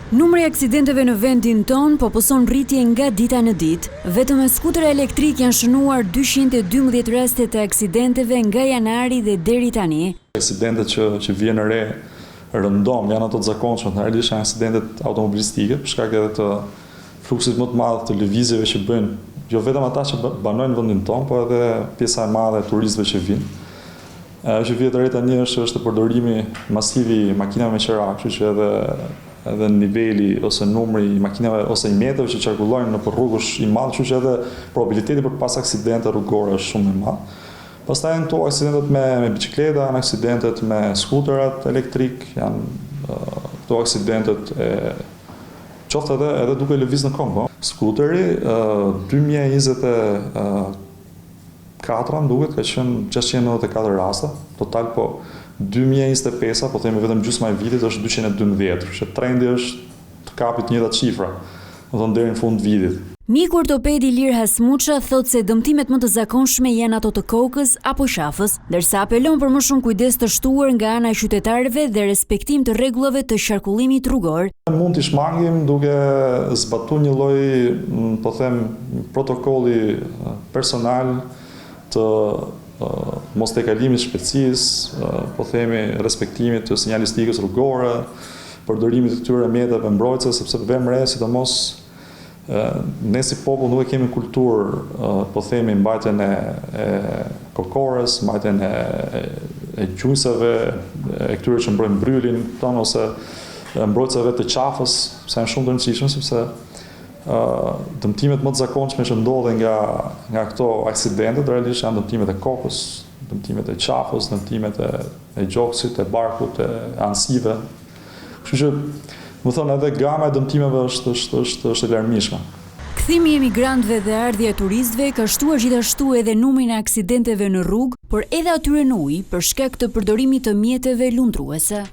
Numri i aksidenteve në vendin ton po poson rritje nga dita në ditë. Vetëm me skutere elektrik janë shënuar 212 raste të aksidenteve nga janari dhe deri tani. Aksidentet që vjen re rëndom janë ato të zakonshme, realisht janë aksidentet automobilistike, për shkak edhe të fluksit më të madh të lëvizjeve që bëjnë jo vetëm ata që banojnë në vendin ton, por edhe pjesa e madhe e turistëve që vinë. Ajo që vjen re tani është përdorimi masiv i makinave me qera, kështu që edhe niveli ose numri i makinave ose i mjeteve që qarkullojnë në rrugë është i madh, kështu që edhe probabiliteti për pas aksidente rrugore është shumë i madh. Pastaj janë këto aksidentet me biçikleta, janë aksidentet me skuterat elektrik, janë këto aksidentet qoftë edhe duke lëviz në këmbë. Skuteri 2024 më duket ka qenë 694 raste, total po 2025, po themi vetëm gjysma e vitit është 212, që trendi është të kapit njëjtat cifra, do të deri në fund vitit. Mjeku ortoped Ilir Hasmuça thotë se dëmtimet më të zakonshme janë ato të kokës apo qafës, ndërsa apelon për më shumë kujdes të shtuar nga ana e qytetarëve dhe respektim të rregullave të qarkullimit rrugor. Mund t'i shmangim duke zbatuar një lloj, po them, protokolli personal të mos tejkalimit shpejtësisë, po themi respektimit të sinjalistikës rrugore, përdorimit të këtyre mjeteve mbrojtëse, sepse vem re sidomos ne si popull nuk e kemi kulturë, po themi mbajtjen e kokores, mbajtjen e gjujsave, e këtyre që mbrojnë mbrylin ton ose mbrojtësave të qafës, se janë shumë të rëndësishme sepse dëmtimet më të zakonshme që ndodhen nga këto aksidentet realisht janë dëmtimet e kokës, dëmtimet e qafës, dëmtimet e gjoksit, e barkut, e anësive. Kështu që, më thonë, edhe gama e dëmtimeve është e larmishme. Kthimi i emigrantëve dhe ardhja e turistëve ka shtuar gjithashtu edhe numrin e aksidenteve në rrugë, por edhe atyre në ujë për shkak të përdorimit të mjeteve lundruese.